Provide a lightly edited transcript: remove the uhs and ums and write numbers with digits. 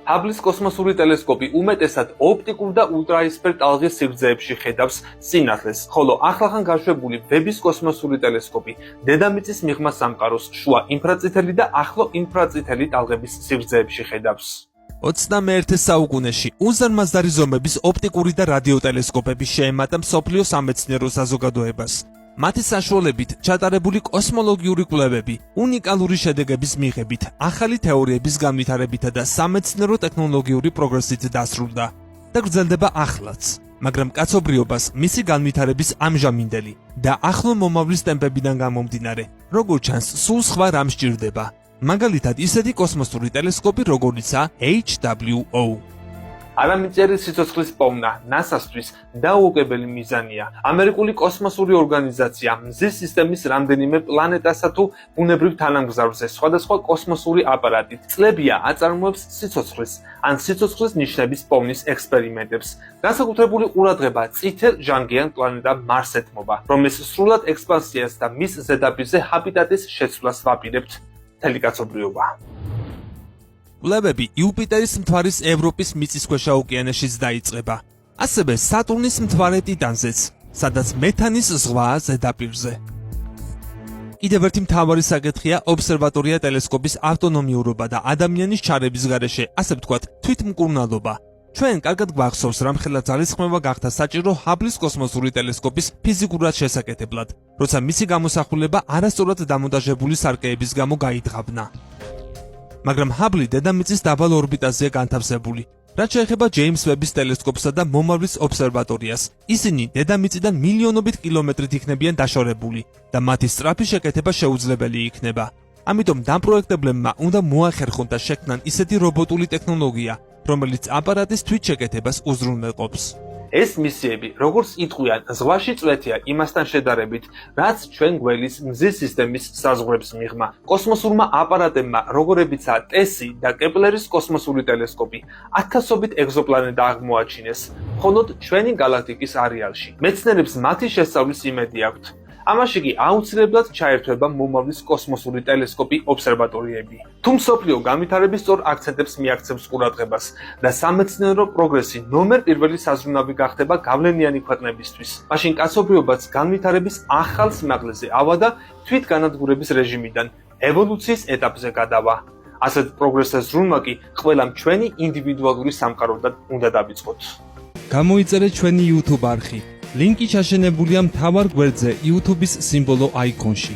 ჰაბლის კოსმოსური ტელესკოპი უმეტესად ოპტიკურ და ულტრაისფერ ტალღის სიგრძეებში ხედავს სინათლეს, ხოლო ახლახან გაშვებული ვების კოსმოსური ტელესკოპი დედამიწის მიღმა სამყაროს შუა ინფრაწითელი და ახლო ინფრაწითელი ტალღების სიგრძეებში ხედავს. 21 საუკუნეში უზარმაზარი ზომების ოპტიკური და რადიოტელესკოპები შეემატა მსოფლიო სამეცნიერო საზოგადოებას. მათი საშუალებით ჩატარებული კოსმოლოგიური კვლევები უნიკალური შედეგების მიღებით, ახალი თეორიების განვითარებითა და სამეცნიერო ტექნოლოგიური პროგრესით დასრულდა და გრძელდება ახლაც. მაგრამ კაცობრიობას მისი განვითარების ამჟამინდელი და ახლო მომავლის ტემპებიდან გამომდინარე, როგორ ჩანს, სულ სხვა რამ სჭირდება. მაგალითად, ისეთი კოსმოსური ტელესკოპი, როგორიცაა HWO. არამიწიერი სიცოცხლის პოვნა NASA-სთვის დაუოკებელი მიზანია. ამერიკული კოსმოსური ორგანიზაცია მზის სისტემის რამდენიმე პლანეტასა თუ ბუნებრივ თანამგზავრზე სხვადასხვა კოსმოსური აპარატით წლებია აწარმოებს სიცოცხლის ან სიცოცხლის ნიშნების პოვნის ექსპერიმენტებს. განსაკუთრებული ყურადღება წითელ ჟანგიან პლანეტა მარსს ეთმობა, რომლის სრულად ექსპანსიას და მის ზედაპირზე ჰაბიტატის შეცვლას ვაპირებთ მთელი კაცობრიობა. კვლევები იუპიტერის მთვარის ევროპის მიწისქვეშა ოკეანეშიც დაიწყება. ასევე სატურნის მთვარე ტიტანზეც, სადაც მეთანის ზღვაა ზედაპირზე. კიდევ ერთი მთავარი საკითხია ობსერვატორია ტელესკოპის ავტონომიურობა და ადამიანის ჩარების გარეშე, ასე ვთქვათ, თვითმკურნალობა. ჩვენ კარგად გვახსოვს, რამხელა ძალისხმევა გახდა საჭირო ჰაბლის კოსმოსური ტელესკოპის ფიზიკურად შესაკეთებლად, როცა მისი გამოსახულება არასწორად დამონტაჟებული სარკეების გამო გაიძღაბნა. მაგრამ ჰაბლი დედამიწის დაბალ ორბიტაზეა განთავსებული. რაც შეეხება ჯეიმს ვების ტელესკოპსა და მომავლის ობსერვატორიას, ისინი დედამიწიდან მილიონობით კილომეტრით იქნებიან დაშორებული და მათი სწრაფი შეკეთება შეუძლებელი იქნება. ამიტომ დამპროექტებლებმა უნდა მოახერხონ და შექმნან ისეთი რობოტული ტექნოლოგია, რომელიც აპარატის თვითშეკეთებას უზრუნველყოფს. ეს მისიები, როგორც იტყვიან, ზღვაში წვეთია იმასთან შედარებით, რაც ჩვენ გველის მზის სისტემის საზღვრებს მიღმა. კოსმოსურმა აპარატებმა, როგორებიცაა ტესი და კეპლერის კოსმოსური ტელესკოპი, ათასობით ეგზოპლანეტა აღმოაჩინეს, მხოლოდ ჩვენი გალაქტიკის არეალში. მეცნიერებს მათი შესწავლის იმედი აქვთ. ამაში კი აუცილებლად ჩაერთვება მომავლის კოსმოსური ტელესკოპი ობსერვატორიები. თუ მსოფლიო განვითარების სწორ აქცენტებს მიაქცევს ყურადღებას და სამეცნიერო პროგრესი ნომერ პირველი საზრუნავი გახდება გავლენიანი ქვეყნებისთვის, მაშინ კაცობრიობაც განვითარების ახალ სიმაღლეზე ავა და თვითგანადგურების რეჟიმიდან ევოლუციის ეტაპზე გადავა. ასეთ პროგრესის ზრუნვა კი ყველამ ჩვენი ინდივიდუალური სამყაროდან უნდა დავიწყოთ. გამოიწერეთ ჩვენი YouTube არხი. ლინკი ჩაშენებულია მთავარ გვერდზე YouTube-ის სიმბოლო აიკონში.